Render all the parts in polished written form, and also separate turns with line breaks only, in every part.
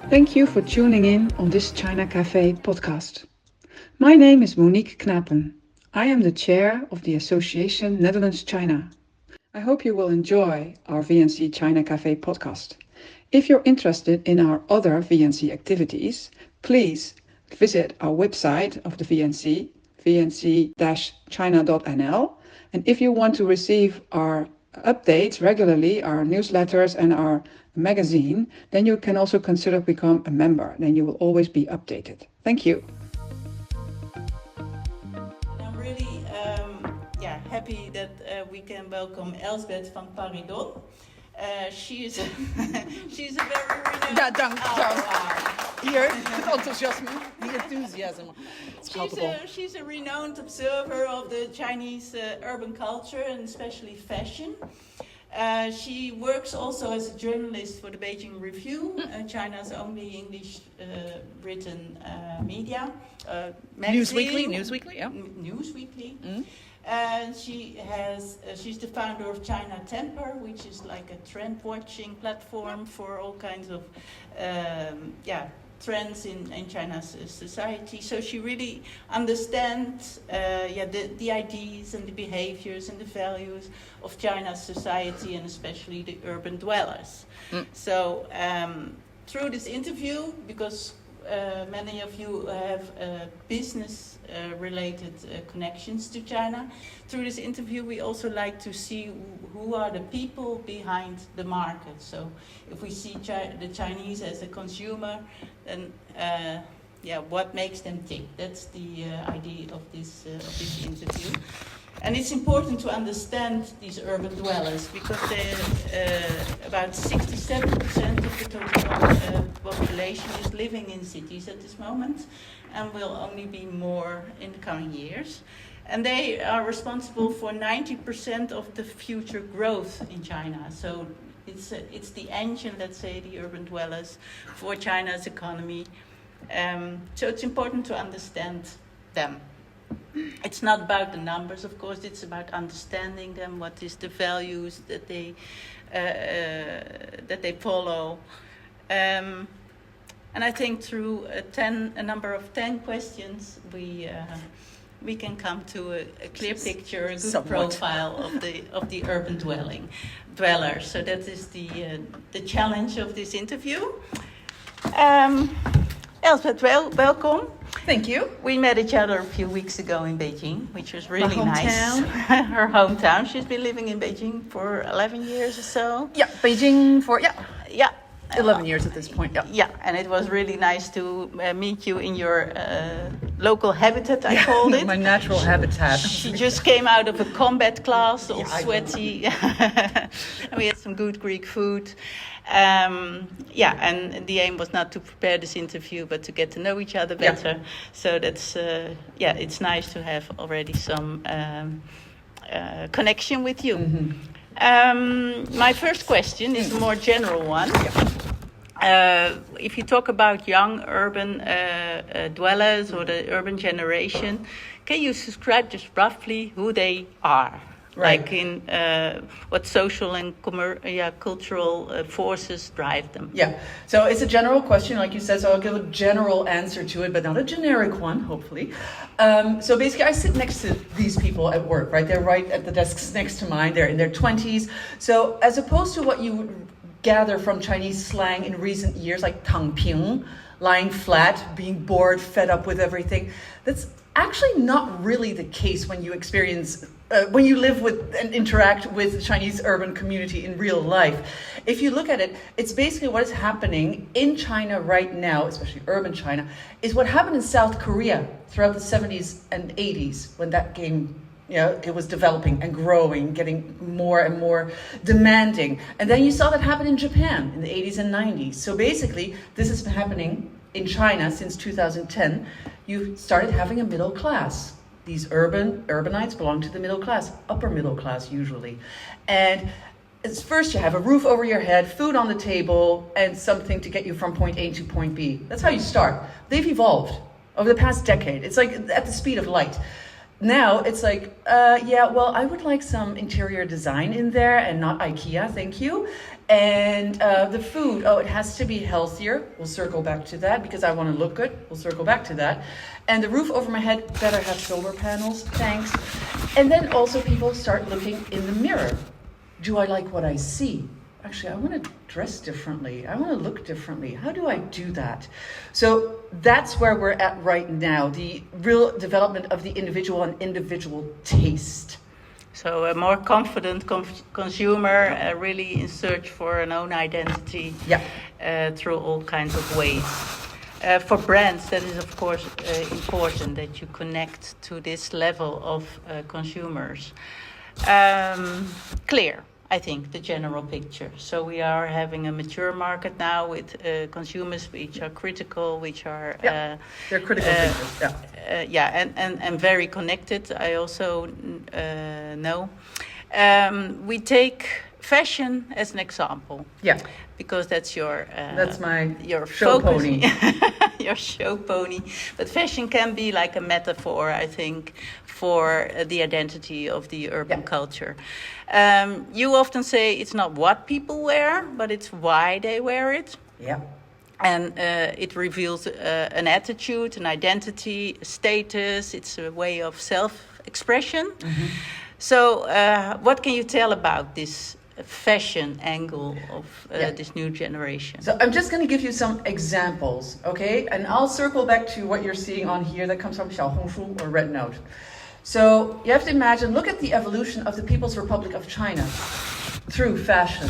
Thank you for tuning in on this China Café podcast. My name is Monique Knapen. I am the chair of the Association Netherlands-China. I hope you will enjoy our VNC China Café podcast. If you're interested in our other VNC activities, please visit our website of the VNC, vnc-china.nl. And if you want to receive our updates regularly, our newsletters and our magazine, then you can also consider become a member. Then you will always be updated. Thank you.
I'm really happy that we can welcome Elsbeth van Paridon. She's a very renowned...
Ja, dank. Hier, het enthousiasme, the enthusiasm.
She's a renowned observer of the Chinese urban culture and especially fashion. She works also as a journalist for the Beijing Review, China's only English written media magazine.
Newsweekly, yeah.
Newsweekly. And she's the founder of China Temper, which is like a trend watching platform for all kinds of trends in China's society. So she really understands the ideas and the behaviors and the values of China's society and especially the urban dwellers. So through this interview, because many of you have business related connections to China. Through this interview, we also like to see who are the people behind the market. So if we see the Chinese as a consumer, then what makes them tick? That's the idea of this interview. And it's important to understand these urban dwellers because about 67% of the total population is living in cities at this moment and will only be more in the coming years. And they are responsible for 90% of the future growth in China. So it's the engine, let's say, the urban dwellers for China's economy. So it's important to understand them. It's not about the numbers, of course. It's about understanding them. What is the values that they follow? And I think through a number of 10 questions, we can come to a clear picture, a good profile of the urban dweller. So that is the challenge of this interview. Elsbeth, welcome.
Thank you.
We met each other a few weeks ago in Beijing, which was really nice. Her hometown. She's been living in Beijing for 11 years or so.
Yeah, Beijing for,
Yeah.
11 years at this point, yeah.
Yeah, and it was really nice to meet you in your local habitat, I called it.
My natural habitat.
She just came out of a combat class, all sweaty. And we had some good Greek food. And the aim was not to prepare this interview, but to get to know each other better. Yeah. So that's, it's nice to have already some connection with you. Mm-hmm. My first question is a more general one. If you talk about young urban dwellers or the urban generation, can you describe just roughly who they are? Right. Like in what social and cultural forces drive them?
Yeah, so it's a general question, like you said, so I'll give a general answer to it, but not a generic one, hopefully. So basically, I sit next to these people at work, right? They're right at the desks next to mine. They're in their 20s. So as opposed to what you would gather from Chinese slang in recent years, like 躺平, lying flat, being bored, fed up with everything, that's actually not really the case when you experience, when you live with and interact with the Chinese urban community in real life. If you look at it, it's basically what is happening in China right now, especially urban China, is what happened in South Korea throughout the 70s and 80s when that game, it was developing and growing, getting more and more demanding. And then you saw that happen in Japan in the 80s and 90s. So basically, this has been happening in China since 2010. You started having a middle class. These urbanites belong to the middle class, upper middle class usually. And it's first you have a roof over your head, food on the table, and something to get you from point A to point B. That's how you start. They've evolved over the past decade. It's like at the speed of light. Now it's like, yeah, well, I would like some interior design in there and not IKEA, thank you. And the food, oh, it has to be healthier. We'll circle back to that because I want to look good. We'll circle back to that. And the roof over my head better have solar panels, thanks. And then also people start looking in the mirror. Do I like what I see? Actually, I want to dress differently. I want to look differently. How do I do that? So that's where we're at right now, the real development of the individual and individual taste.
So a more confident consumer, really in search for an own identity, through all kinds of ways. For brands, that is of course important that you connect to this level of consumers. Clear, I think, the general picture. So we are having a mature market now with consumers which are critical, which are
they're critical thinkers.
And very connected. I also know. We take fashion as an example.
Yeah.
Because that's your
your
show
focus. Pony.
Your show pony. But fashion can be like a metaphor, I think, for the identity of the urban culture. You often say it's not what people wear, but it's why they wear it.
Yeah.
And it reveals an attitude, an identity, a status. It's a way of self-expression. Mm-hmm. So what can you tell about this fashion angle of this new generation?
So I'm just going to give you some examples, okay? And I'll circle back to what you're seeing on here that comes from Xiaohongshu or Red Note. So you have to imagine, look at the evolution of the People's Republic of China through fashion.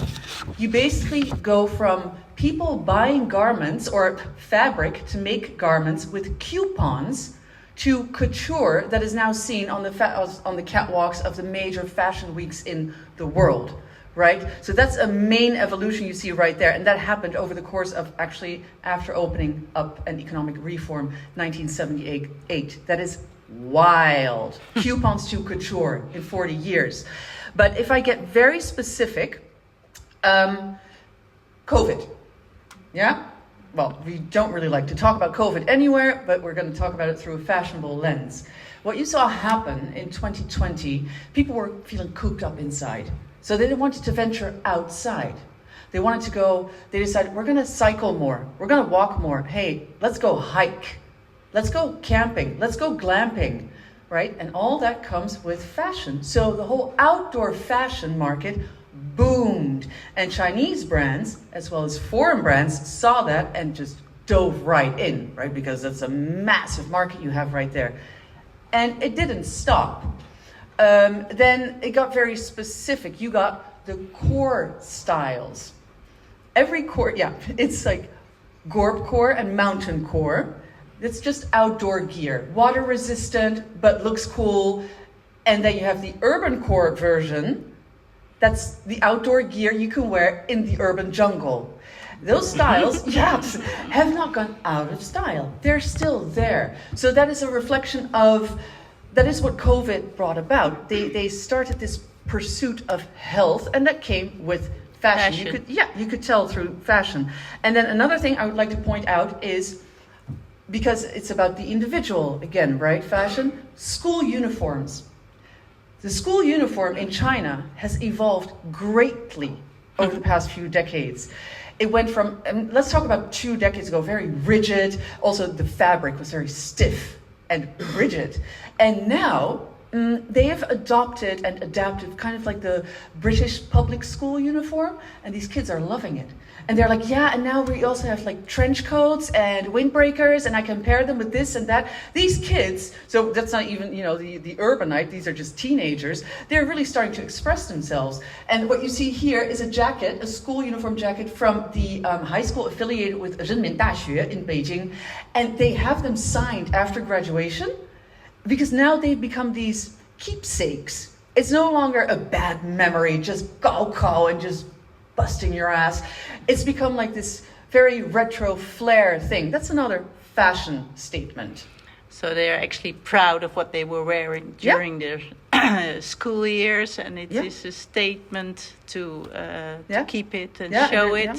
You basically go from people buying garments or fabric to make garments with coupons to couture that is now seen on the catwalks of the major fashion weeks in the world. Right? So that's a main evolution you see right there. And that happened over the course of actually after opening up an economic reform, 1978. That is wild. Coupons to couture in 40 years. But if I get very specific, COVID. Yeah? Well, we don't really like to talk about COVID anywhere, but we're going to talk about it through a fashionable lens. What you saw happen in 2020, people were feeling cooped up inside. So they wanted to venture outside. They wanted to go, they decided, we're going to cycle more. We're going to walk more. Hey, let's go hike. Let's go camping. Let's go glamping, right? And all that comes with fashion. So the whole outdoor fashion market boomed. And Chinese brands, as well as foreign brands, saw that and just dove right in, right? Because that's a massive market you have right there. And it didn't stop. Then it got very specific. You got the core styles. Every core, it's like Gorp core and mountain core. It's just outdoor gear, water resistant, but looks cool. And then you have the urban core version. That's the outdoor gear you can wear in the urban jungle. Those styles, have not gone out of style. They're still there. So that is a reflection of, that is what COVID brought about. They started this pursuit of health, and that came with fashion. You could tell through fashion. And then another thing I would like to point out is, because it's about the individual again, right? Fashion, school uniforms. The school uniform in China has evolved greatly over the past few decades. It went from, let's talk about 2 decades ago, very rigid. Also, the fabric was very stiff and rigid. And now they have adopted and adapted kind of like the British public school uniform, and these kids are loving it. And they're like, and now we also have like trench coats and windbreakers, and I compare them with this and that. These kids, so that's not even, the urbanite, these are just teenagers, they're really starting to express themselves. And what you see here is a jacket, a school uniform jacket from the high school affiliated with Renmin Daxue in Beijing, and they have them signed after graduation, because now they've become these keepsakes. It's no longer a bad memory, just gao and just busting your ass. It's become like this very retro flair thing. That's another fashion statement.
So they're actually proud of what they were wearing during their school years, and it is a statement to keep it and show it. Yeah.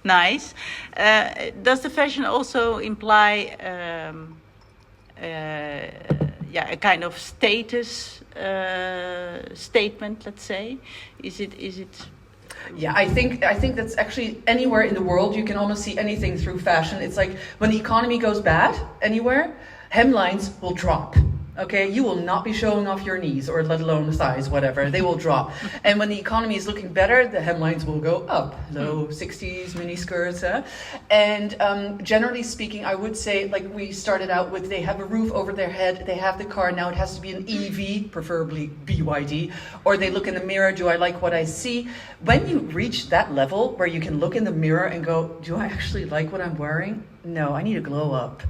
Nice. Does the fashion also imply a kind of status statement, let's say? Is it?
Yeah, I think that's actually anywhere in the world you can almost see anything through fashion. It's like when the economy goes bad anywhere, hemlines will drop. Okay, you will not be showing off your knees or let alone the thighs, whatever. They will drop. And when the economy is looking better, the hemlines will go up. Low 60s, mini skirts. And generally speaking, I would say, like we started out with, they have a roof over their head, they have the car, now it has to be an EV, preferably BYD, or they look in the mirror, do I like what I see? When you reach that level where you can look in the mirror and go, do I actually like what I'm wearing? No, I need to glow up.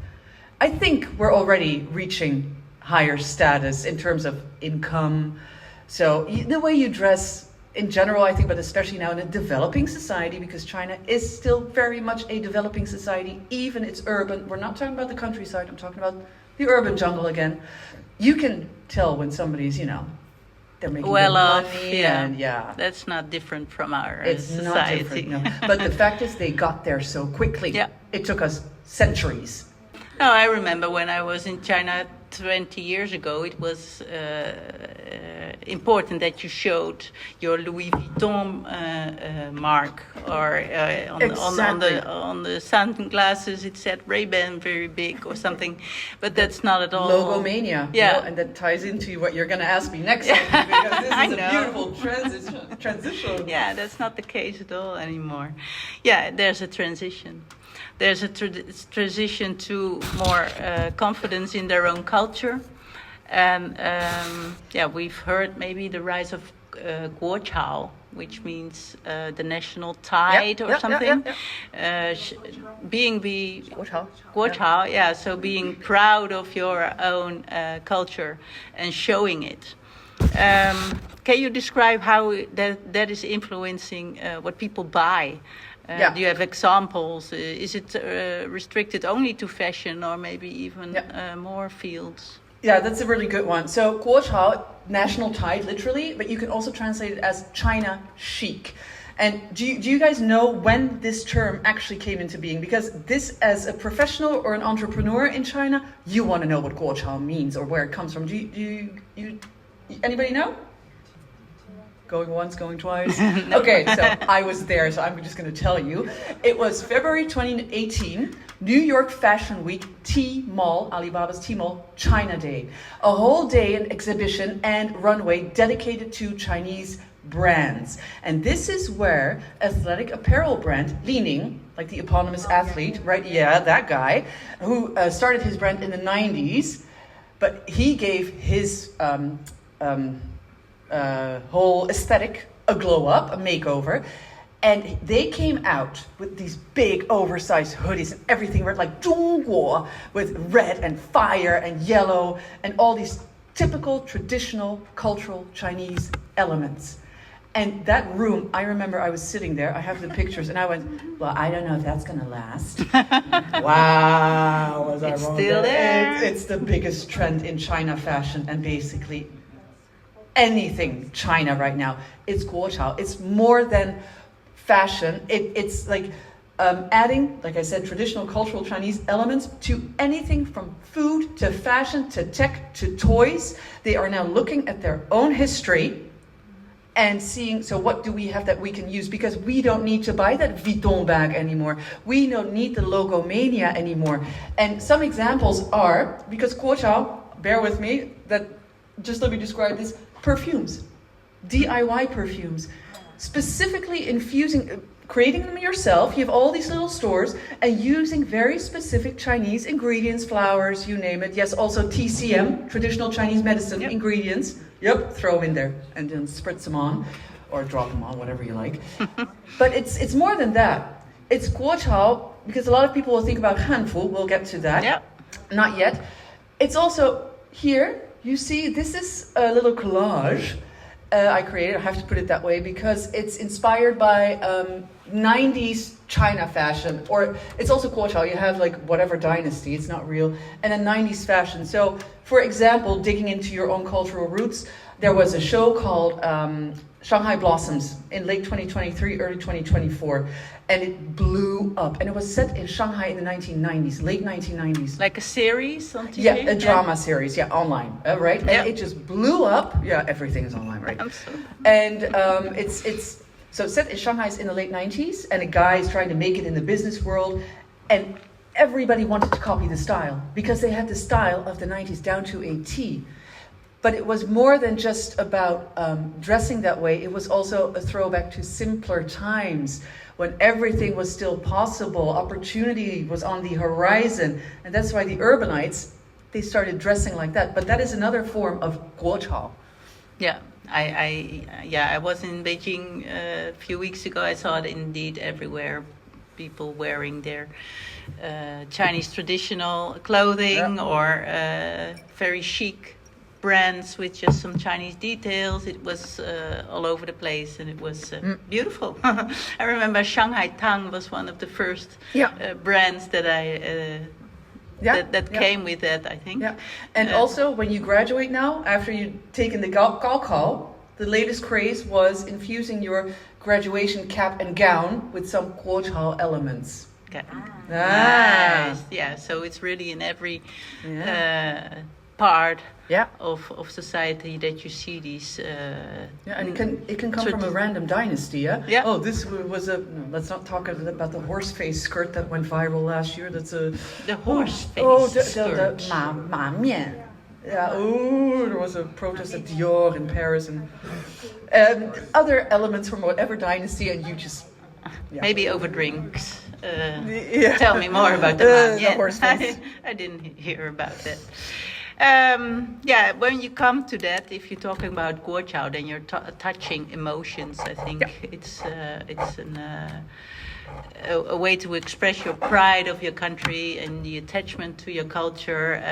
I think we're already reaching higher status in terms of income. So the way you dress in general, I think, but especially now in a developing society, because China is still very much a developing society, even it's urban. We're not talking about the countryside, I'm talking about the urban jungle again. You can tell when somebody's, they're making
well
good
off,
money,
yeah.
and yeah.
That's not different from our
It's
society.
not different, no. But the fact is they got there so quickly.
Yeah.
It took us centuries.
No, I remember when I was in China 20 years ago, it was important that you showed your Louis Vuitton mark, or on the sunglasses it said Ray-Ban very big or something, but that's not at all.
Logomania.
Yeah.
And that ties into what you're going to ask me next time, because this
I
is a
know.
beautiful transition.
Yeah, that's not the case at all anymore. Yeah, there's a transition. There's a transition to more confidence in their own culture. And we've heard maybe the rise of Guochao, which means the national tide or something. Being Guochao, yeah, so being proud of your own culture and showing it. Can you describe how that is influencing what people buy? Do you have examples? Is it restricted only to fashion, or maybe even more fields?
Yeah, that's a really good one. So Guochao, national tide, literally, but you can also translate it as China chic. And do you guys know when this term actually came into being? Because this, as a professional or an entrepreneur in China, you want to know what Guochao means or where it comes from. Do you anybody know? Going once, going twice. No. Okay, so I was there, so I'm just going to tell you. It was February 2018, New York Fashion Week, Tmall, Alibaba's Tmall, China Day. A whole day, an exhibition and runway dedicated to Chinese brands. And this is where athletic apparel brand Li Ning, like the eponymous athlete, right? Yeah, that guy, who started his brand in the 90s, but he gave his whole aesthetic a glow up, a makeover, and they came out with these big oversized hoodies and everything red, like 中国, with red and fire and yellow and all these typical traditional cultural Chinese elements. And that room, I remember I was sitting there, I have the pictures, and I went, well, I don't know if that's gonna last. Wow, was I
It's
wrong
still there.
It's the biggest trend in China fashion, and basically anything China right now. It's Guochao. It's more than fashion. It's like adding, like I said, traditional cultural Chinese elements to anything from food to fashion to tech to toys. They are now looking at their own history and seeing, so what do we have that we can use? Because we don't need to buy that Vuitton bag anymore. We don't need the Logomania anymore. And some examples are, because Guochao, bear with me, that just let me describe this, perfumes, DIY perfumes, specifically infusing, creating them yourself. You have all these little stores and using very specific Chinese ingredients, flowers, you name it. Yes, also TCM, traditional Chinese medicine ingredients. Yep, throw them in there and then spritz them on or drop them on, whatever you like. But it's more than that. It's Guochao, because a lot of people will think about Hanfu. We'll get to that.
Yep.
Not yet. It's also here, you see, this is a little collage I created. I have to put it that way because it's inspired by 90s China fashion, or it's also Guochao. You have like whatever dynasty, it's not real, and then 90s fashion. So, for example, digging into your own cultural roots, there was a show called Shanghai Blossoms in late 2023, early 2024, and it blew up. And it was set in Shanghai in the 1990s, late 1990s.
Like a series on TV?
Yeah, a drama series, online, right? And it just blew up. Yeah, everything is online, right? And it's so set in Shanghai in the late 90s, and a guy is trying to make it in the business world, and everybody wanted to copy the style because they had the style of the 90s down to a T. But it was more than just about dressing that way. It was also a throwback to simpler times when everything was still possible. Opportunity was on the horizon. And that's why the urbanites, they started dressing like that. But that is another form of guochao.
Yeah, I was in Beijing a few weeks ago. I saw it indeed everywhere. People wearing their Chinese traditional clothing or very chic brands with just some Chinese details. It was all over the place, and it was beautiful. I remember Shanghai Tang was one of the first brands that I that came with that, I think. Yeah.
And also, when you graduate now, after you've taken the Gaokao, the latest craze was infusing your graduation cap and gown with some guochao elements.
Okay. Nice. Yeah, so it's really in every part of society that you see these.
And it can come from a random dynasty. Yeah. Oh, this was a. No, let's not talk about the horse face skirt that went viral last year. That's a
the horse face skirt.
the ma mian. Yeah. Oh, there was a protest at Dior in Paris and other elements from whatever dynasty, and you just
maybe over drinks. Tell me more about the horse face. I didn't hear about that. When you come to that, if you're talking about guochao, then you're touching emotions. I think it's a way to express your pride of your country and the attachment to your culture.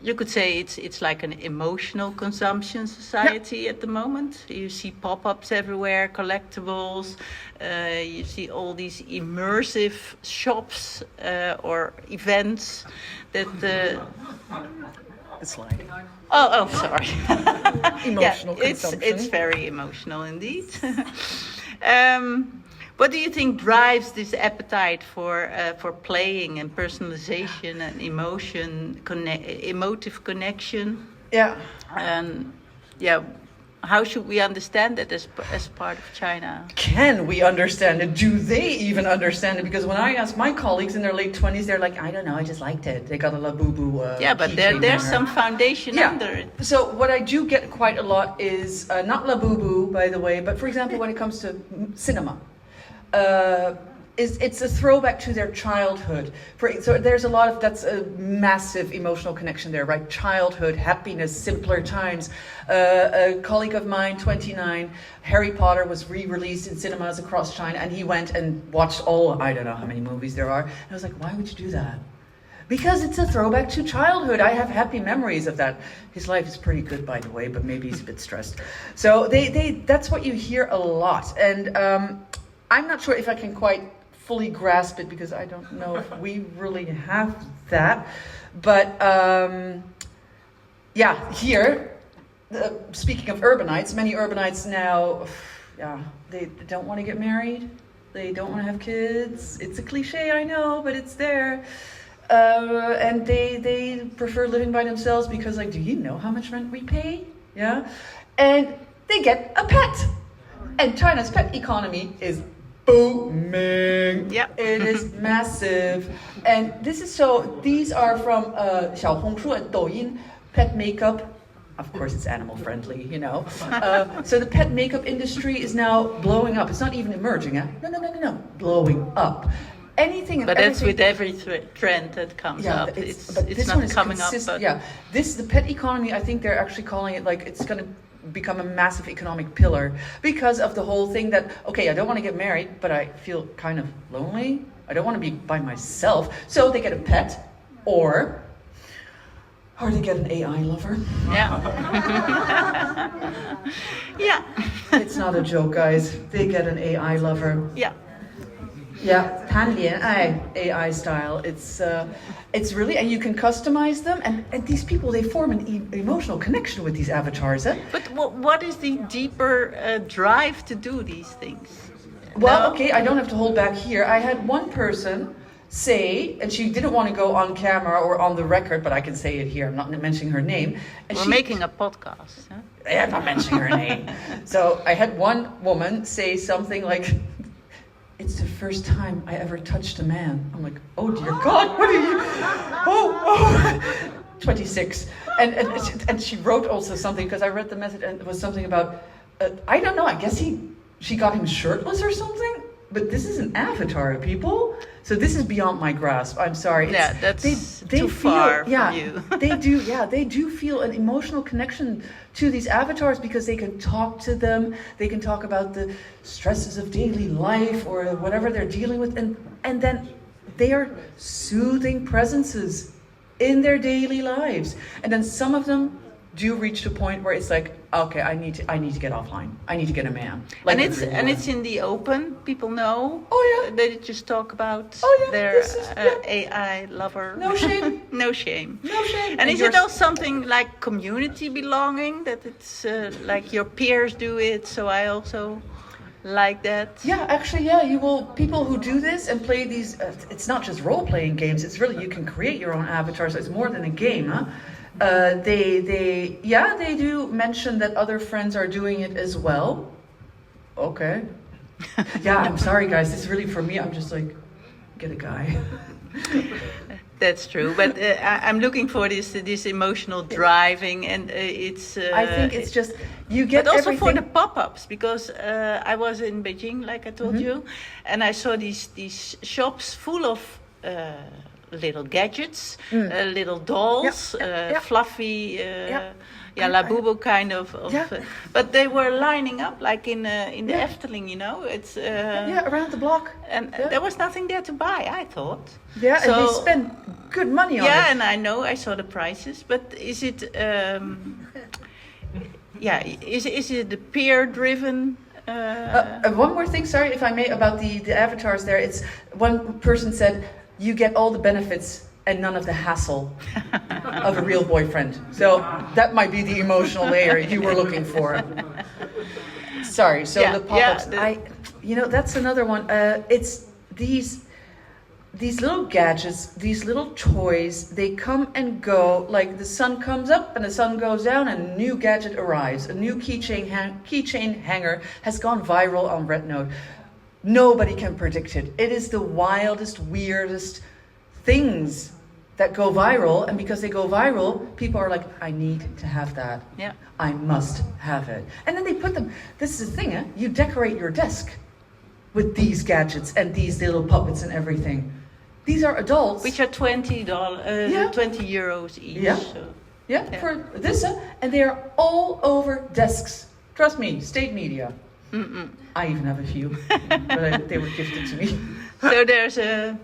You could say it's like an emotional consumption society at the moment. You see pop-ups everywhere, collectibles. You see all these immersive shops or events that.
It's like.
Oh, sorry.
Emotional consumption.
It's very emotional indeed. What do you think drives this appetite for playing and personalization and emotive connection?
Yeah.
And how should we understand that as part of China?
Can we understand it? Do they even understand it? Because when I ask my colleagues in their late 20s, they're like, I don't know, I just liked it. They got a Labubu
but there's some foundation under it. So
what I do get quite a lot is, not Labubu, by the way, but for example, when it comes to cinema. It's a throwback to their childhood. So there's a lot of, that's a massive emotional connection there, right? Childhood, happiness, simpler times. A colleague of mine, 29, Harry Potter was re-released in cinemas across China, and he went and watched I don't know how many movies there are. And I was like, why would you do that? Because it's a throwback to childhood. I have happy memories of that. His life is pretty good, by the way, but maybe he's a bit stressed. So that's what you hear a lot. And I'm not sure if I can quite fully grasp it because I don't know if we really have that. But here, speaking of urbanites, many urbanites now, they don't want to get married. They don't want to have kids. It's a cliche, I know, but it's there. And they prefer living by themselves because, like, do you know how much rent we pay? Yeah. And they get a pet. And China's pet economy is booming.
Yeah.
It is massive. And these are from Xiaohongshu and Douyin, pet makeup. Of course, it's animal friendly, So the pet makeup industry is now blowing up. It's not even emerging, No. Blowing up. Anything and
everything. That's with every trend that comes up. It's not coming up. But
the pet economy, I think they're actually calling it like it's going to become a massive economic pillar because of the whole thing that, okay, I don't want to get married, but I feel kind of lonely. I don't want to be by myself. So they get a pet or they get an AI lover.
Yeah. Yeah.
It's not a joke, guys. They get an AI lover.
Yeah.
Yeah, Hanlian AI style. It's really, and you can customize them, and these people, they form an emotional connection with these avatars. Eh?
But what is the deeper drive to do these things?
Well,
No?
okay, I don't have to hold back here. I had one person say, and she didn't want to go on camera or on the record, but I can say it here. I'm not mentioning her name. And
We're making a podcast. Huh?
Yeah, I'm not mentioning her name. So I had one woman say something like, "It's the first time I ever touched a man." I'm like, "Oh dear God, what are you?" Oh. 26. And she wrote also something, because I read the message, and it was something about, I don't know, I guess she got him shirtless or something. But this is an avatar, people. So this is beyond my grasp. I'm sorry.
Yeah, that's
they
too
feel,
far from
yeah,
you.
they do feel an emotional connection to these avatars, because they can talk to them. They can talk about the stresses of daily life or whatever they're dealing with, and then they are soothing presences in their daily lives. And then some of them do reach the point where it's like, okay, I need to get offline. I need to get a man. Like
And it's in the open. People know.
Oh yeah.
They just talk about their AI lover.
No shame.
No shame.
No shame.
And is it also something like community belonging, that it's like your peers do it, so I also like that?
Yeah, actually, yeah. People who do this and play these. It's not just role-playing games. It's really, you can create your own avatar. So it's more than a game, huh? They do mention that other friends are doing it as well. Okay. Yeah, I'm sorry, guys. This is really, for me, I'm just like, get a guy.
That's true, but I'm looking for this emotional driving, and it's.
I think it's just you get.
But also
everything.
for the pop-ups, because I was in Beijing, like I told you, and I saw these shops full of. Little gadgets, little dolls, fluffy, Labubu kind of. But they were lining up like in the Efteling, you know. It's
around the block,
and there was nothing there to buy, I thought.
Yeah,
so,
and they spend good money on it.
Yeah, and I know, I saw the prices, but is it? Is it the peer-driven?
One more thing, sorry if I may, about the avatars there. It's one person said, you get all the benefits and none of the hassle of a real boyfriend. So that might be the emotional layer you were looking for. Sorry, so the pop-ups. That's another one. It's these little gadgets, these little toys, they come and go. Like the sun comes up and the sun goes down and a new gadget arrives. A new keychain hanger has gone viral on Rednote. Nobody can predict it. It is the wildest, weirdest things that go viral. And because they go viral, people are like, I need to have that.
Yeah.
I must have it. And then they put them, this is the thing, you decorate your desk with these gadgets and these little puppets and everything. These are adults.
Which are $20, 20 euros each.
Yeah.
So.
For this, and they are all over desks. Trust me, state media.
Mm-mm.
I even have a few, but they were gifted to me.
So there's a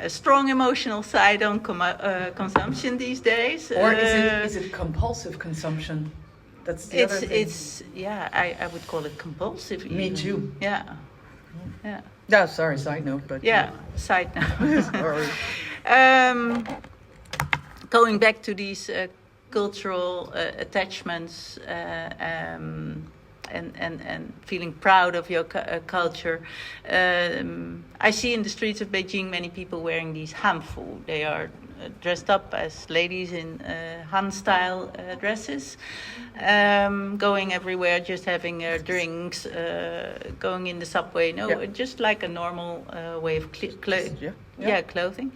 strong emotional side on consumption these days.
Or is it compulsive consumption? That's the other thing.
I would call it compulsive.
Me
even.
too.
Yeah. Yeah.
Yeah, sorry, side note, but
side note.
Sorry.
Going back to these cultural attachments. And feeling proud of your culture. I see in the streets of Beijing many people wearing these hanfu. They are dressed up as ladies in Han-style dresses, going everywhere, just having drinks, going in the subway. Just like a normal way of clothing.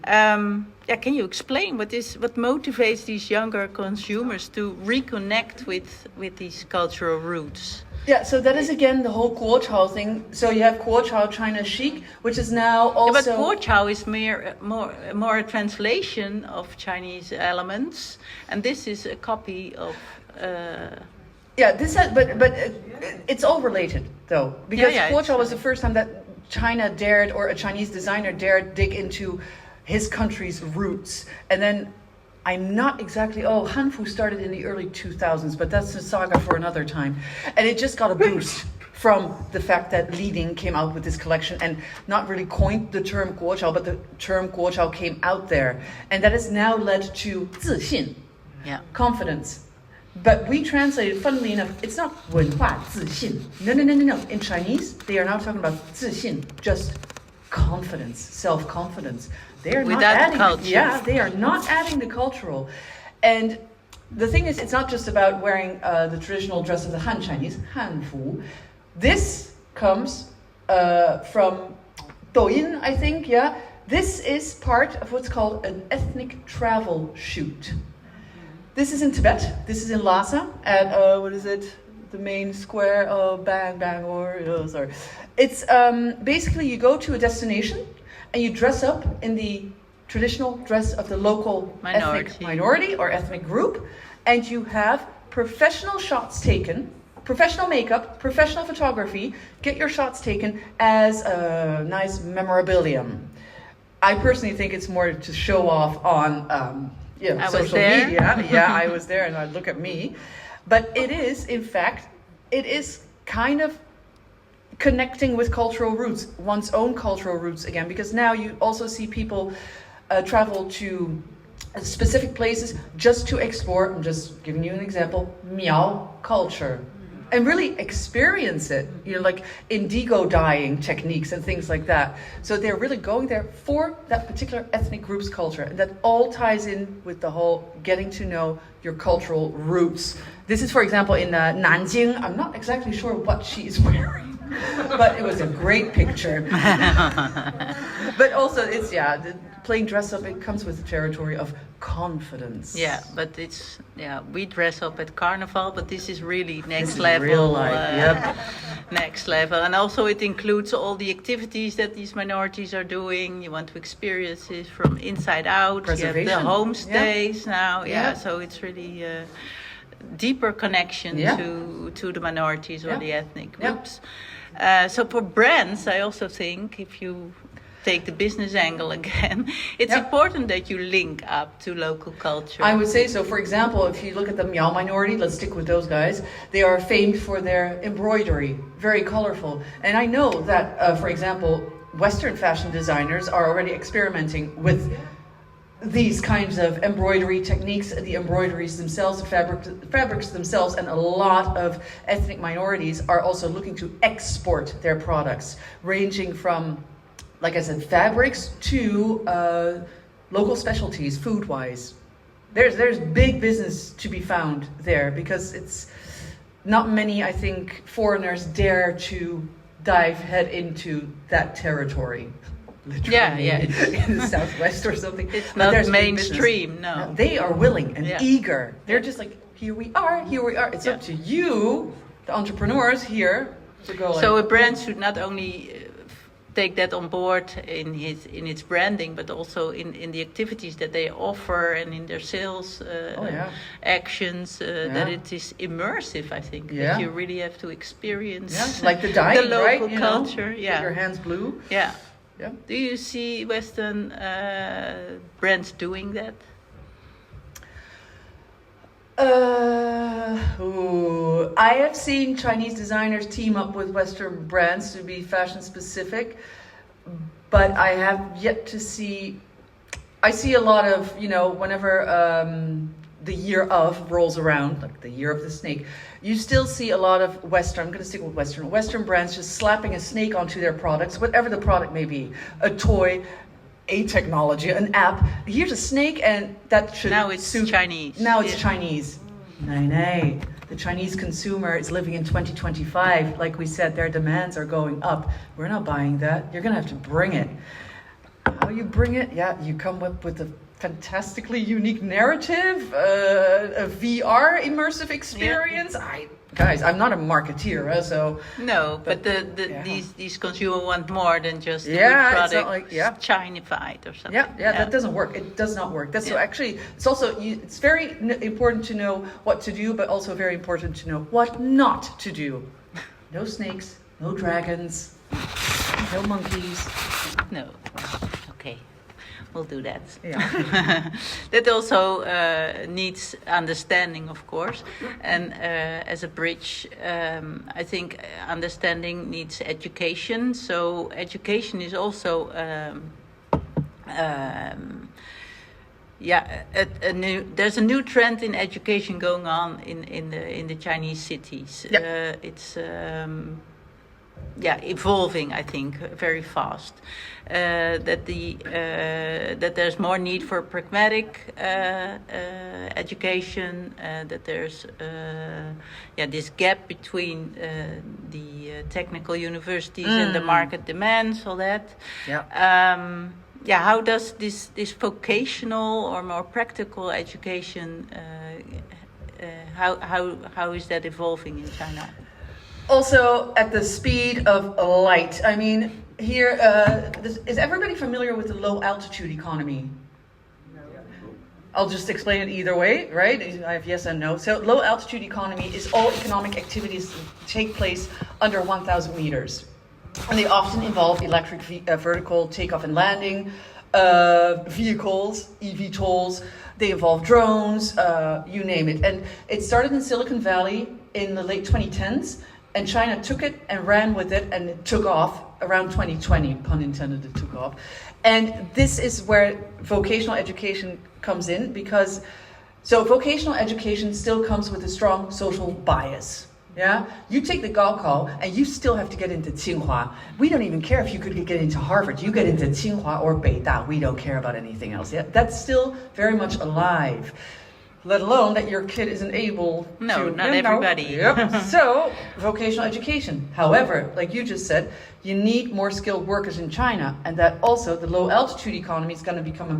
Can you explain what motivates these younger consumers to reconnect with these cultural roots?
Yeah, so that is again the whole Guochao thing. So you have Guochao China Chic, which is now also.
But Guochao is more a translation of Chinese elements, and this is a copy of.
But it's all related though, because Guochao was the first time that China dared, or a Chinese designer dared, dig into his country's roots, and then. I'm not exactly. Hanfu started in the early 2000s, but that's a saga for another time. And it just got a boost from the fact that Li Ding came out with this collection and not really coined the term 国潮, but the term 国潮 came out there. And that has now led to 自信, confidence. But we translate it, funnily enough, it's not 文化自信. No. In Chinese, they are now talking about 自信, just confidence, self-confidence. They are not adding culture. Yeah, they are not adding the cultural. And the thing is, it's not just about wearing the traditional dress of the Han Chinese, Hanfu. This comes from Douyin, I think, yeah. This is part of what's called an ethnic travel shoot. This is in Tibet. This is in Lhasa at, what is it? The main square of sorry. It's basically you go to a destination and you dress up in the traditional dress of the local ethnic minority or ethnic group, and you have professional shots taken, professional makeup, professional photography, get your shots taken as a nice memorabilium. I personally think it's more to show off on social media. Yeah, I was there and I look at me. But it is, in fact, it is kind of connecting with cultural roots, one's own cultural roots again, because now you also see people travel to specific places just to explore. I'm just giving you an example, Miao culture, and really experience it, like indigo dyeing techniques and things like that. So they're really going there for that particular ethnic group's culture, and that all ties in with the whole getting to know your cultural roots. This is, for example, in Nanjing. I'm not exactly sure what she is wearing, but it was a great picture. But also, it's, playing dress up, it comes with the territory of confidence.
Yeah, but we dress up at Carnival, but this is really next
This
level.
is real life,
Next level. And also it includes all the activities that these minorities are doing. You want to experience it from inside out. You have the homestays now. Yeah, so it's really a deeper connection to the minorities or the ethnic groups. So for brands, I also think if you take the business angle again, it's important that you link up to local culture.
I would say so. For example, if you look at the Miao minority, let's stick with those guys, they are famed for their embroidery, very colorful. And I know that, for example, Western fashion designers are already experimenting with these kinds of embroidery techniques, the embroideries themselves, the fabrics themselves, and a lot of ethnic minorities are also looking to export their products, ranging from, like I said, fabrics to local specialties, food-wise. There's big business to be found there, because it's not many, I think, foreigners dare to dive head into that territory. Literally, in the Southwest or something.
It's not mainstream, no.
They are willing and eager. They're just like, here we are. It's up to you, the entrepreneurs here, to go.
So a brand should not only take that on board in its branding, but also in the activities that they offer and in their sales actions, that it is immersive, I think. That you really have to experience
like the dyeing,
the local
right?
culture.
Get your hands blue.
Yeah. Do you see Western brands doing that?
I have seen Chinese designers team up with Western brands to be fashion specific, but I have yet to see. I see a lot of, whenever the year of rolls around, like the year of the snake, you still see a lot of Western, I'm going to stick with Western brands just slapping a snake onto their products, whatever the product may be, a toy, a technology, an app. Here's a snake, and that should
now it's Chinese.
Now it's Chinese. Nay. The Chinese consumer is living in 2025. Like we said, their demands are going up. We're not buying that. You're going to have to bring it. How you bring it? You come up with a fantastically unique narrative, a VR immersive experience. Guys, I'm not a marketeer, so
no, but these consumers want more than just the product Chinified or something.
That doesn't work. It does not work. So actually, it's also it's very important to know what to do, but also very important to know what not to do. No snakes, no dragons, no monkeys.
No. Okay. we'll do that.
Yeah.
That also needs understanding, of course. And as a bridge, I think understanding needs education. So education is also... there's a new trend in education going on in the Chinese cities.
Yeah.
It's evolving, I think, very fast. That there's more need for pragmatic education. That there's this gap between the technical universities and the market demands, all that.
Yeah.
How does this vocational or more practical education, how is that evolving in China?
Also at the speed of light. I mean, here, is everybody familiar with the low altitude economy? I'll just explain it either way, right? I have yes and no. So low altitude economy is all economic activities take place under 1,000 meters. And they often involve electric vertical takeoff and landing, vehicles, eVTOLs. They involve drones, you name it. And it started in Silicon Valley in the late 2010s. And China took it and ran with it, and it took off around 2020, pun intended, it took off. And this is where vocational education comes in, because vocational education still comes with a strong social bias. Yeah, you take the Gaokao and you still have to get into Tsinghua. We don't even care if you could get into Harvard. You get into Tsinghua or Beida. We don't care about anything else. Yeah, that's still very much alive. Let alone that your kid isn't able to...
No, not everybody.
Yep. So, vocational education. However, like you just said, you need more skilled workers in China, and that also the low altitude economy is going to become a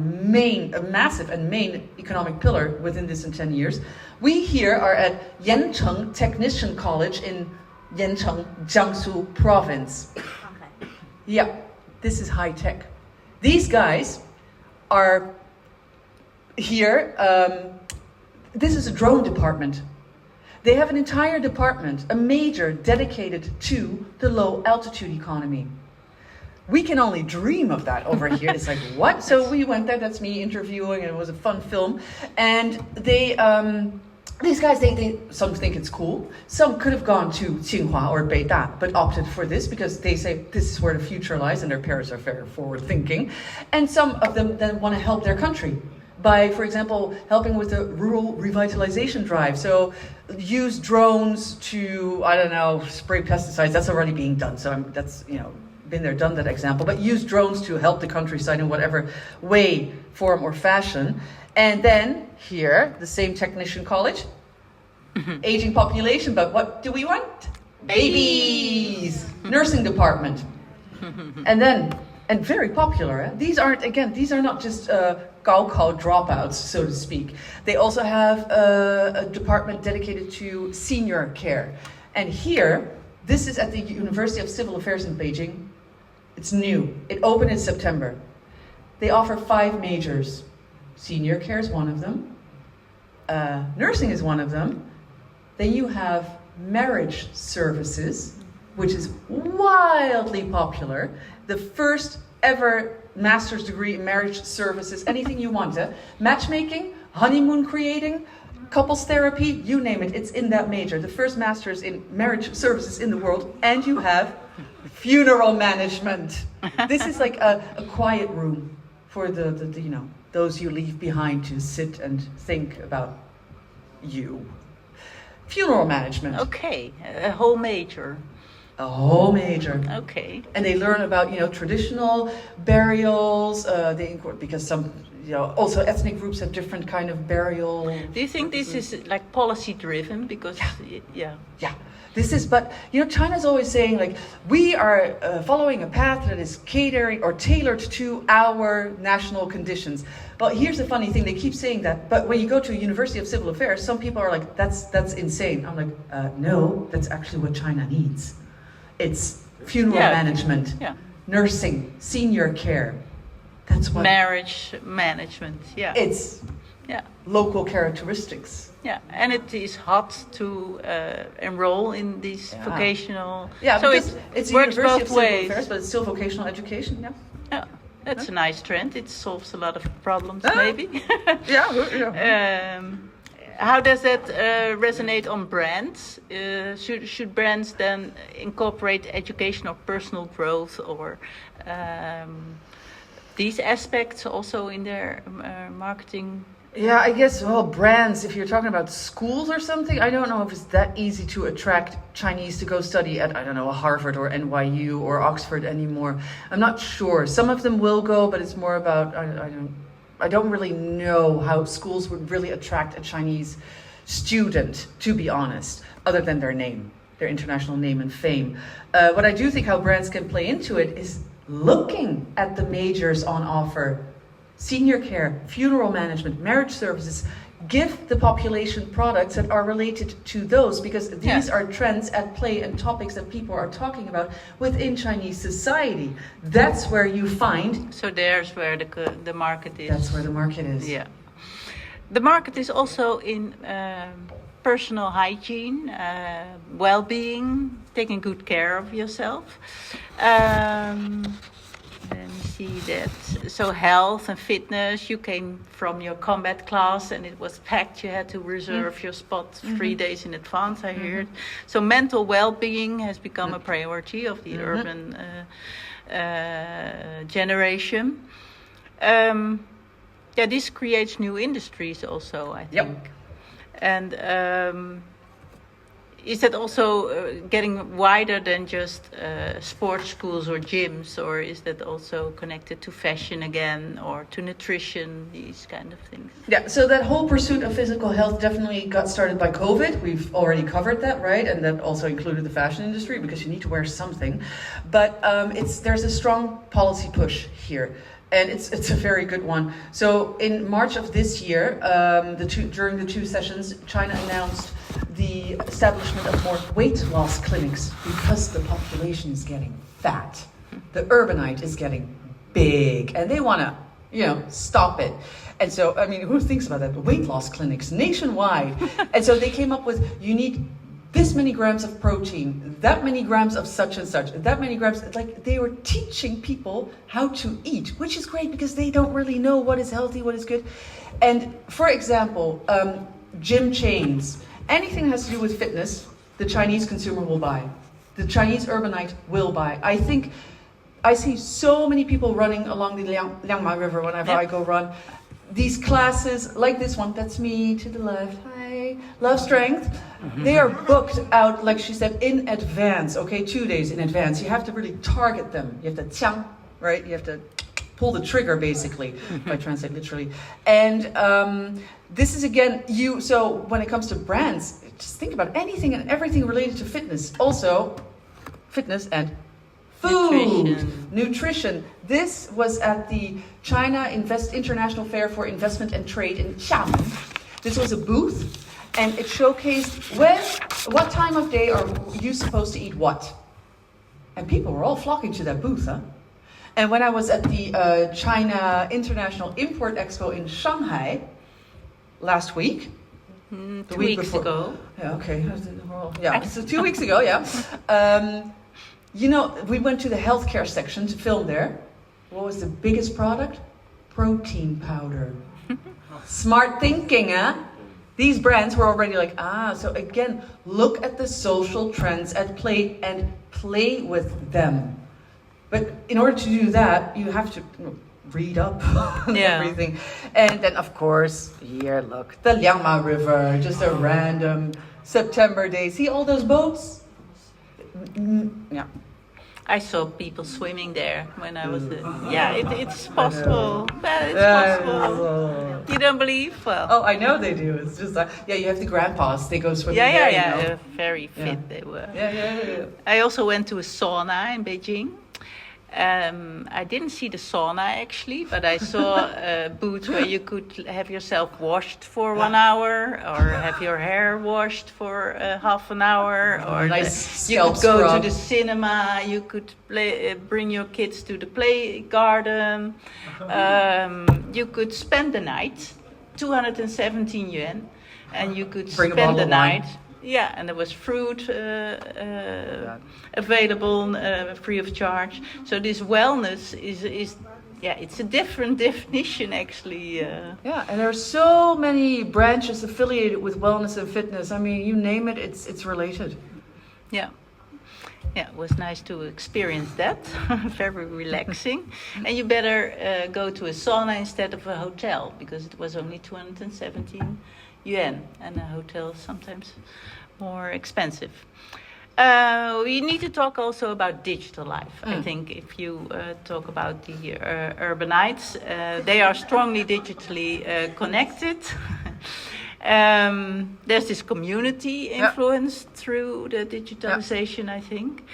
massive and main economic pillar within this in 10 years. We here are at Yancheng Technician College in Yancheng, Jiangsu province.
Okay.
Yeah, this is high tech. These guys are here... this is a drone department. They have an entire department, a major dedicated to the low altitude economy. We can only dream of that over here. It's like, what? So we went there, that's me interviewing, and it was a fun film. And they, these guys, they some think it's cool. Some could have gone to Tsinghua or Beida, but opted for this because they say this is where the future lies, and their parents are very forward thinking. And some of them then want to help their country by, for example, helping with the rural revitalization drive. So use drones to, I don't know, spray pesticides. That's already being done. So that's, been there, done that example. But use drones to help the countryside in whatever way, form, or fashion. And then here, the same technician college, aging population. But what do we want? Babies! Nursing department. And very popular. These are not just Gaokao dropouts, so to speak. They also have a department dedicated to senior care. And here, this is at the University of Civil Affairs in Beijing. It's new. It opened in September. They offer 5 majors. Senior care is one of them. Nursing is one of them. Then you have marriage services, which is wildly popular. The first ever master's degree in marriage services, anything you want. Matchmaking, honeymoon creating, couples therapy, you name it, it's in that major. The first master's in marriage services in the world. And you have funeral management. This is like a quiet room for the those you leave behind to sit and think about you. Funeral management.
Okay, a whole major.
A whole major.
Okay.
And they learn about, traditional burials, because some, also ethnic groups have different kind of burial.
Do you think this is like policy driven? Because, yeah.
This is, but, China's always saying, like, we are following a path that is catering or tailored to our national conditions. But here's the funny thing, they keep saying that, but when you go to a University of Civil Affairs, some people are like, that's insane. I'm like, no, that's actually what China needs. It's funeral management, nursing, senior care. That's what...
Marriage management,
It's local characteristics.
Yeah, and it is hot to enroll in these vocational...
Yeah,
so
it's
it works
University
both
of Civil
ways.
Affairs, but it's still vocational education,
Yeah. That's a nice trend. It solves a lot of problems,
Ah.
maybe.
Yeah.
How does that resonate on brands? Should brands then incorporate education or personal growth or these aspects also in their marketing?
Yeah, I guess, well, brands, if you're talking about schools or something, I don't know if it's that easy to attract Chinese to go study at, I don't know, Harvard or NYU or Oxford anymore. I'm not sure. Some of them will go, but it's more about, I don't really know how schools would really attract a Chinese student, to be honest, other than their name, their international name and fame. What I do think how brands can play into it is looking at the majors on offer. Senior care, funeral management, marriage services, give the population products that are related to those, because these are trends at play and topics that people are talking about within Chinese society. That's where you find...
So there's where the market is.
That's where the market is.
Yeah. The market is also in personal hygiene, well-being, taking good care of yourself. Let me see that. So health and fitness, you came from your combat class and it was packed. You had to reserve your spot 3 days in advance, I heard. So mental well-being has become a priority of the urban generation. This creates new industries also, I think. And is that also getting wider than just sports schools or gyms, or is that also connected to fashion again or to nutrition, these kind of things?
Yeah, so that whole pursuit of physical health definitely got started by COVID. We've already covered that, right? And that also included the fashion industry, because you need to wear something. But there's a strong policy push here. And it's a very good one. So in March of this year, during the two sessions, China announced the establishment of more weight loss clinics because the population is getting fat. The urbanite is getting big, and they want to, stop it. And so, I mean, who thinks about that? Weight loss clinics nationwide. And so they came up with, you need this many grams of protein, that many grams of such and such, that many grams. Like, they were teaching people how to eat, which is great because they don't really know what is healthy, what is good. And for example, gym chains, anything that has to do with fitness, the Chinese consumer will buy. The Chinese urbanite will buy. I think I see so many people running along the Liangma River whenever I go run. These classes, like this one, that's me to the left, hi, Love Strength, they are booked out, like she said, in advance, okay, 2 days in advance. You have to really target them. You have to qiang, right? You have to pull the trigger, basically, if I translate literally. And this is, again, so when it comes to brands, just think about anything and everything related to fitness. Also, fitness and food, nutrition. This was at the China International Fair for Investment and Trade in Xiamen. This was a booth, and it showcased what time of day are you supposed to eat what. And people were all flocking to that booth, huh? And when I was at the China International Import Expo in Shanghai last week,
2 weeks ago.
Yeah, okay. Yeah, so 2 weeks ago, yeah. We went to the healthcare section to film there. What was the biggest product? Protein powder. Smart thinking, huh? These brands were already like, so again, look at the social trends at play and play with them. But in order to do that, you have to read up on everything. And then, of course, here, look, the Liangma River, just a random September day. See all those boats? Yeah.
I saw people swimming there when I was there. It's possible. It's possible. You don't believe? Well.
Oh, I know they do. It's just you have the grandpas. They go swimming there.
Yeah. Very fit they were.
Yeah.
I also went to a sauna in Beijing. I didn't see the sauna actually, but I saw booths where you could have yourself washed for 1 hour, or have your hair washed for half an hour, or
nice
you could go
scrub.
to the cinema. You could bring your kids to the play garden. You could spend the night, 217 yuan, and you could
Bring a
spend
bottle
the
of wine.
night. Yeah, and there was fruit available free of charge. So this wellness is Yeah, it's a different definition actually.
Yeah, and there are so many branches affiliated with wellness and fitness. I mean, you name it, it's related.
Yeah. Yeah, it was nice to experience that. Very relaxing. And you better go to a sauna instead of a hotel, because it was only 217 yuan, and a hotel is sometimes more expensive. We need to talk also about digital life. I think if you talk about the urbanites, they are strongly digitally connected. There's this community influence through the digitalization, I think.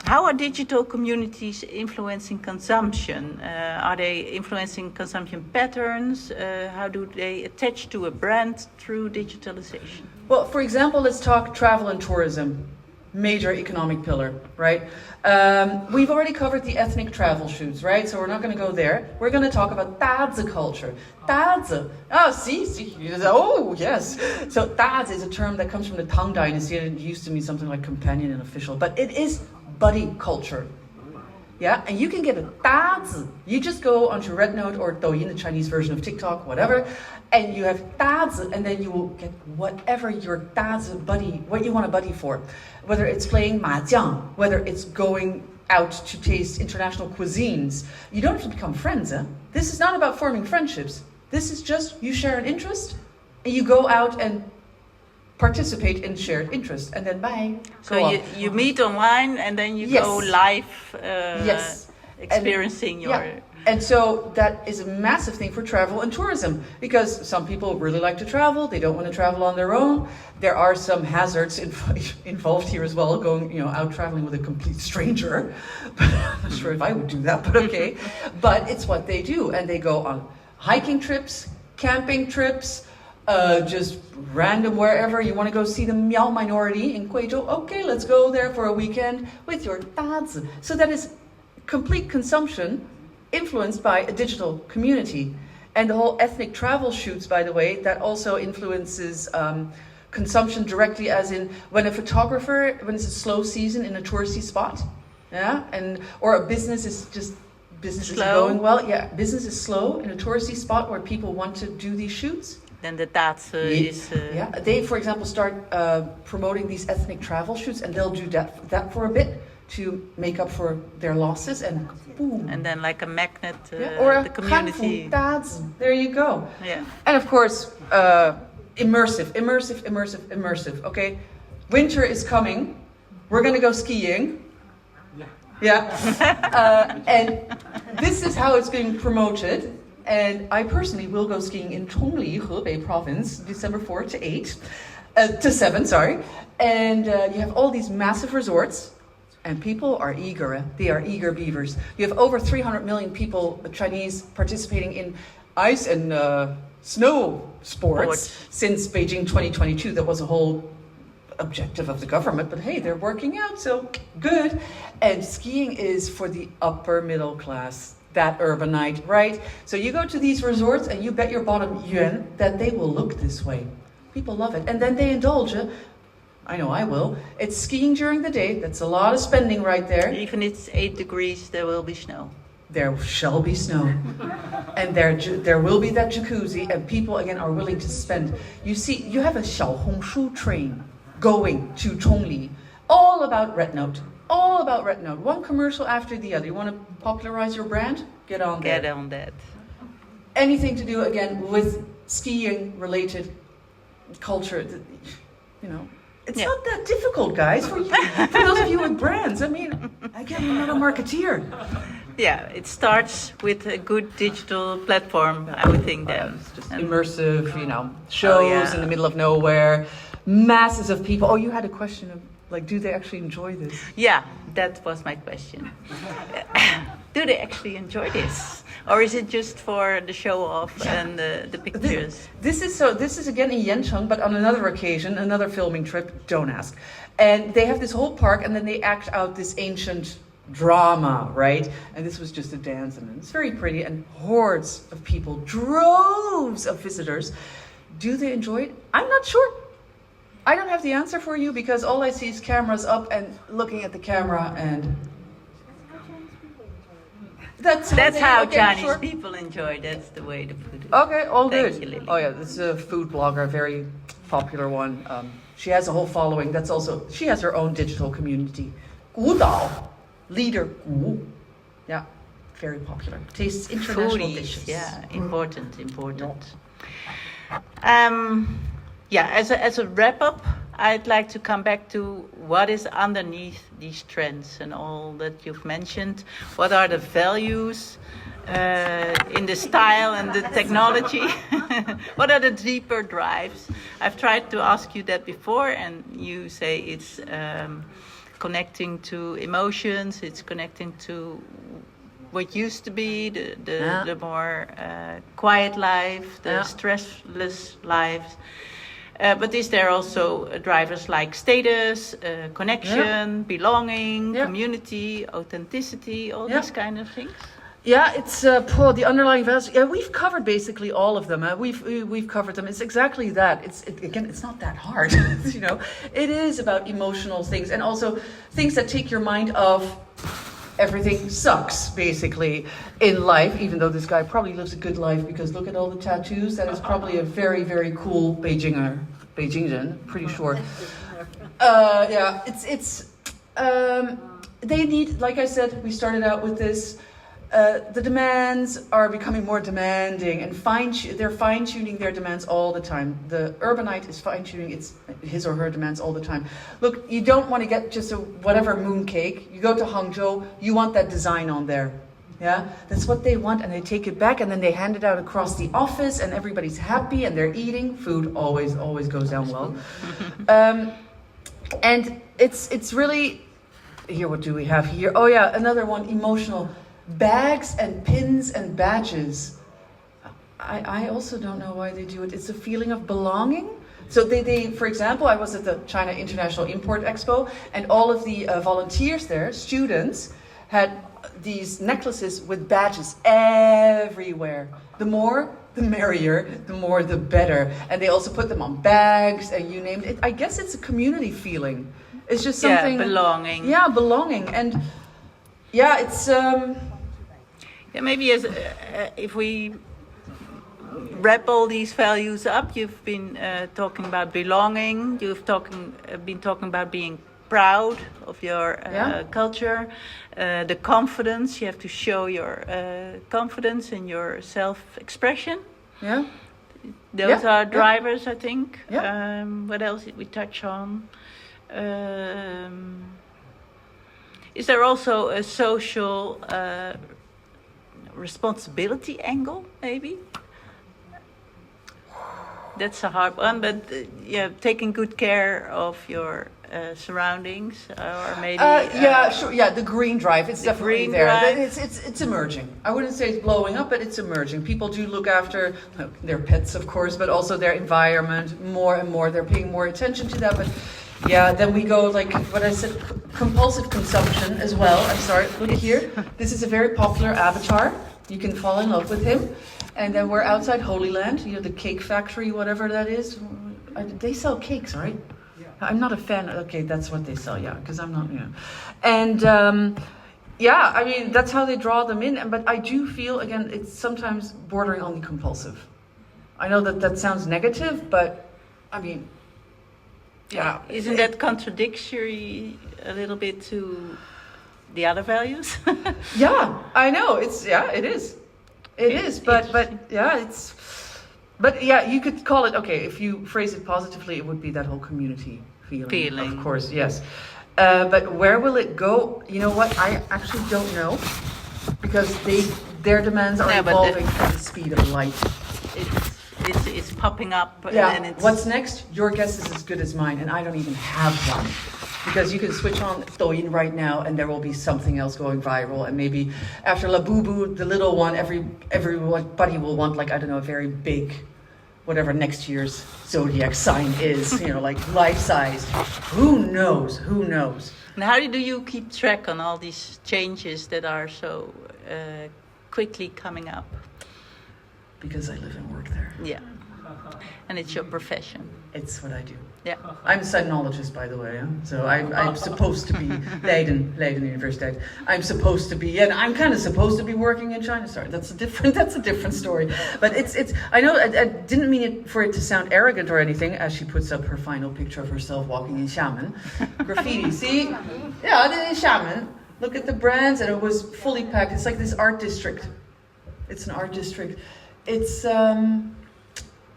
How are digital communities influencing consumption? Are they influencing consumption patterns? How do they attach to a brand through digitalization?
Well, for example, let's talk travel and tourism. Major economic pillar, right? We've already covered the ethnic travel shoots, right? So we're not going to go there. We're going to talk about dazi culture. Dazi. Oh, see. Oh, yes. So dazi is a term that comes from the Tang Dynasty, and it used to mean something like companion and official, but it is buddy culture. Yeah, and you can get a dazi. You just go onto Rednote or Douyin, the Chinese version of TikTok, whatever, and you have dazi, and then you will get whatever your dazi buddy, what you want a buddy for. Whether it's playing mahjong, whether it's going out to taste international cuisines. You don't have to become friends, eh? This is not about forming friendships. This is just you share an interest, and you go out and participate in shared interest, and then bye.
So you meet online, and then you go live, experiencing your...
Yeah. And so that is a massive thing for travel and tourism, because some people really like to travel. They don't want to travel on their own. There are some hazards involved here as well, going out traveling with a complete stranger. I'm not sure if I would do that, but okay. But it's what they do, and they go on hiking trips, camping trips, just random wherever. You want to go see the Miao minority in Guizhou? Okay, let's go there for a weekend with your dazi. So that is complete consumption influenced by a digital community. And the whole ethnic travel shoots, by the way, that also influences consumption directly, as in when a photographer, when it's a slow season in a touristy spot, or a business is isn't going well. Yeah, business is slow in a touristy spot where people want to do these shoots.
Then is...
They, for example, start promoting these ethnic travel shoots, and they'll do that for a bit to make up for their losses, and boom.
And then like a magnet,
or
the community.
There you go.
Yeah.
And of course, immersive. Okay, winter is coming. We're gonna go skiing. Yeah. And this is how it's being promoted. And I personally will go skiing in Chongli, Hebei province, December 4 to 7, sorry. And you have all these massive resorts, and people are eager. They are eager beavers. You have over 300 million people, Chinese, participating in ice and snow sports since Beijing 2022. That was a whole objective of the government, but hey, they're working out, so good. And skiing is for the upper middle class. That urbanite, right? So you go to these resorts and you bet your bottom yuan that they will look this way. People love it. And then they indulge. I know I will. It's skiing during the day. That's a lot of spending right there.
Even if it's 8 degrees, there will be snow.
There shall be snow. And there will be that jacuzzi, and people, again, are willing to spend. You see, you have a Xiaohongshu train going to Chongli, all about Rednote. All about Rednote. One commercial after the other. You want to popularize your brand? Get on that.
Get on that.
Anything to do, again, with skiing related culture, it's not that difficult, guys, for those of you with brands. I mean, again, I'm not a marketeer.
Yeah, it starts with a good digital platform, I would think then.
It's just immersive, shows in the middle of nowhere, masses of people. Oh, you had a question of, do they actually enjoy this?
Yeah, that was my question. Do they actually enjoy this? Or is it just for the show off and the pictures?
This is again in Yancheng, but on another occasion, another filming trip, don't ask. And they have this whole park, and then they act out this ancient drama, right? And this was just a dance, and it's very pretty, and hordes of people, droves of visitors. Do they enjoy it? I'm not sure. I don't have the answer for you, because all I see is cameras up and looking at the camera, and
That's how
okay,
Chinese
sure.
people enjoy. That's the way to put it.
Okay, all
Thank
good.
you, Lily.
Oh yeah, this is a food blogger, a very popular one. She has a whole following. She has her own digital community. Gudao, leader Gu. Yeah, very popular. Tastes international
Foodies,
dishes.
yeah, important. As a wrap up, I'd like to come back to what is underneath these trends and all that you've mentioned. What are the values in the style and the technology? What are the deeper drives? I've tried to ask you that before, and you say it's connecting to emotions, it's connecting to what used to be the more quiet life, the stressless lives. But is there also drivers like status, connection, belonging, community, authenticity, all these kind of things?
Yeah, it's the underlying values. Yeah, we've covered basically all of them. We've covered them. It's exactly that. It's not that hard. You know, it is about emotional things and also things that take your mind off. Everything sucks basically in life. Even though this guy probably lives a good life because look at all the tattoos. That is probably a very very cool Beijingern, pretty sure. Yeah, they need, like I said, we started out with this. The demands are becoming more demanding and they're fine-tuning their demands all the time. The urbanite is fine-tuning his or her demands all the time. Look, you don't want to get just a whatever mooncake. You go to Hangzhou, you want that design on there. Yeah, that's what they want, and they take it back and then they hand it out across the office and everybody's happy and they're eating. Food always goes down well. And it's really, here, what do we have here? Oh yeah, another one, emotional. Bags and pins and badges. I also don't know why they do it. It's a feeling of belonging. So they for example, I was at the China International Import Expo and all of the volunteers there, students, had these necklaces with badges everywhere. The more, the merrier, the more, the better. And they also put them on bags and you name it. I guess it's a community feeling. It's just something...
Yeah, belonging.
Yeah, belonging. And yeah, it's...
Yeah, maybe if we wrap all these values up, you've been talking about belonging. You've been talking about being proud of your culture, the confidence. You have to show your confidence in your self-expression.
Yeah.
Those are drivers, I think.
Yeah.
What else did we touch on? Is there also a social responsibility angle, maybe? That's a hard one, but taking good care of your surroundings, or maybe
sure, the green drive, it's definitely
green
there.
drive.
It's emerging. I wouldn't say it's blowing up, but it's emerging. People do look after their pets, of course, but also their environment more and more. They're paying more attention to that. But yeah, then we go like what I said, compulsive consumption as well. I'm sorry, look here. This is a very popular avatar. You can fall in love with him. And then we're outside Holy Land, the cake factory, whatever that is. They sell cakes, right? Yeah. I'm not a fan. Okay, that's what they sell, yeah, because I'm not, And I mean, that's how they draw them in. But I do feel, again, it's sometimes bordering on the compulsive. I know that sounds negative, but I mean, yeah.
Isn't that contradictory a little bit to the other values?
Yeah, I know. It is. It is, but you could call it, okay, if you phrase it positively, it would be that whole community feeling. Of course, yes. But where will it go? You know what? I actually don't know, because their demands are evolving at the speed of light.
It's popping up.
Yeah.
And it's...
What's next? Your guess is as good as mine, and I don't even have one. Because you can switch on Douyin right now and there will be something else going viral. And maybe after La Boo Boo, the little one, everybody will want, like, I don't know, a very big, whatever next year's zodiac sign is, like life-size. Who knows?
And how do you keep track on all these changes that are so quickly coming up?
Because I live and work there.
Yeah. And it's your profession.
It's what I do.
Yeah.
I'm a sinologist, by the way, so I'm supposed to be Leiden University. I'm supposed to be, and I'm kind of supposed to be working in China. Sorry, that's a different story. But it's. I know I didn't mean it for it to sound arrogant or anything. As she puts up her final picture of herself walking in Xiamen, graffiti. See, yeah, in Xiamen. Look at the brands, and it was fully packed. It's like this art district. It's an art district. It's.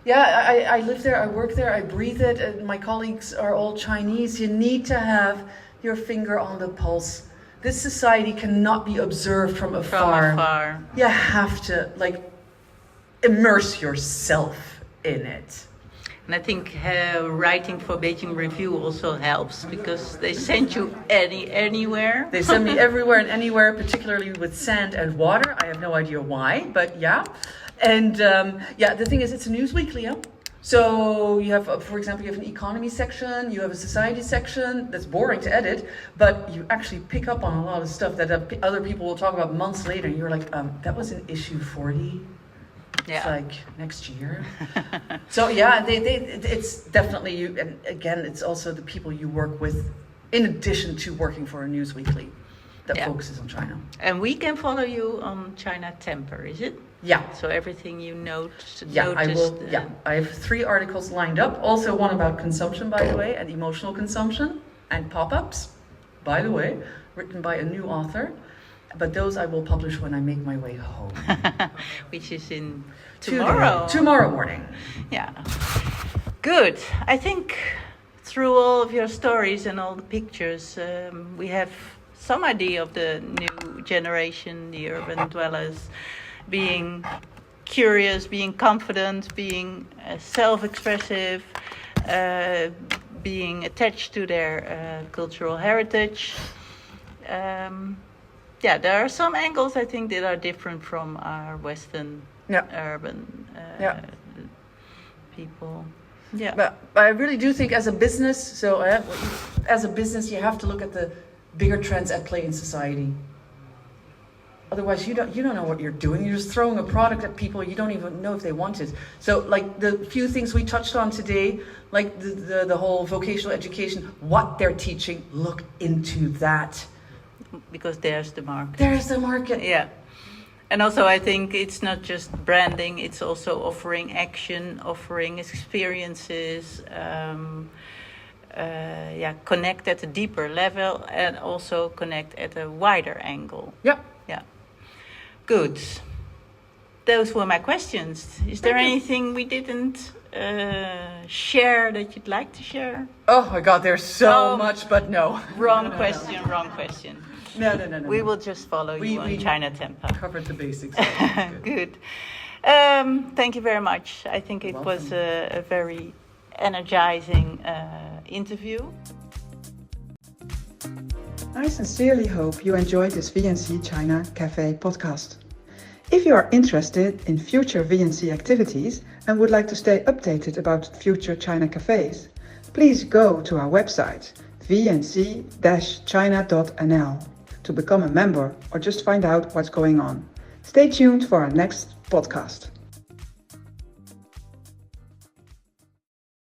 Yeah, I live there, I work there, I breathe it, and my colleagues are all Chinese. You need to have your finger on the pulse. This society cannot be observed from afar.
From afar.
You have to, immerse yourself in it.
And I think writing for Beijing Review also helps, because they send you anywhere.
They send me everywhere and anywhere, particularly with sand and water. I have no idea why, but yeah. And the thing is, it's a news weekly. Yeah? So you have, for example, you have an economy section, you have a society section. That's boring to edit, but you actually pick up on a lot of stuff that other people will talk about months later. And you're like, that was in issue 40.
Yeah.
It's like next year. So yeah, it's definitely you. And again, it's also the people you work with, in addition to working for a news weekly that focuses on China.
And we can follow you on China Temper, is it?
Yeah.
So everything you noticed.
I will. Yeah, I have 3 articles lined up. Also one about consumption, by the way, and emotional consumption, and pop-ups, by the way, written by a new author. But those I will publish when I make my way home.
Which is in tomorrow.
Tomorrow morning.
Yeah. Good. I think through all of your stories and all the pictures, we have some idea of the new generation, the urban dwellers, being curious, being confident, being self-expressive, being attached to their cultural heritage. There are some angles, I think, that are different from our Western urban people. Yeah.
But I really do think as a business, you have to look at the bigger trends at play in society. Otherwise, you don't know what you're doing. You're just throwing a product at people. You don't even know if they want it. So, like the few things we touched on today, like the whole vocational education, what they're teaching, look into that.
Because there's the market.
There's the market.
Yeah. And also, I think it's not just branding. It's also offering action, offering experiences, connect at a deeper level, and also connect at a wider angle.
Yeah.
Yeah. Good. Those were my questions. Is there anything we didn't share that you'd like to share?
Oh my God, there's so much, but no.
Wrong question.
No.
We will just follow you on China Temper.
Covered the basics.
Good. Thank you very much. I think it was a very energizing interview.
I sincerely hope you enjoyed this VNC China Café podcast. If you are interested in future VNC activities and would like to stay updated about future China cafes, please go to our website vnc-china.nl to become a member or just find out what's going on. Stay tuned for our next podcast.